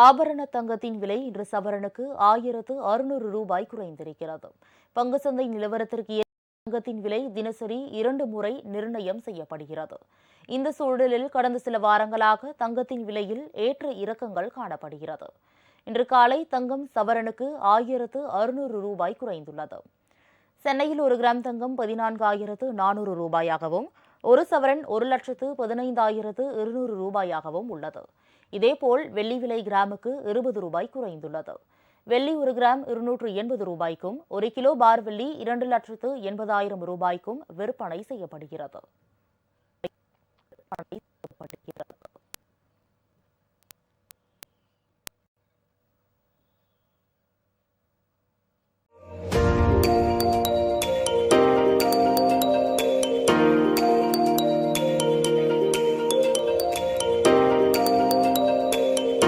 ஆபரண தங்கத்தின் விலை இன்று சவரனுக்கு 1600 ரூபாய் குறைந்திருக்கிறது. பங்கு சந்தை நிலவரத்திற்கு ஏற்ப தங்கத்தின் விலை தினசரி 2 முறை நிர்ணயம் செய்யப்படுகிறது. இந்த சூழலில் கடந்த சில வாரங்களாக தங்கத்தின் விலையில் ஏற்ற இறக்கங்கள் காணப்படுகிறது. இன்று காலை தங்கம் சவரனுக்கு 1600 ரூபாய் குறைந்துள்ளது. சென்னையில் 1 கிராம் தங்கம் 14,400 ரூபாயாகவும், ஒரு சவரன் 1,15,200 ரூபாயாகவும் உள்ளது. இதேபோல் வெள்ளி விலை கிராமுக்கு 20 ரூபாய் குறைந்துள்ளது. வெள்ளி 1 கிராம் 280 ரூபாய்க்கும், 1 கிலோ பார் வெள்ளி 2,80,000 ரூபாய்க்கும் விற்பனை செய்யப்படுகிறது.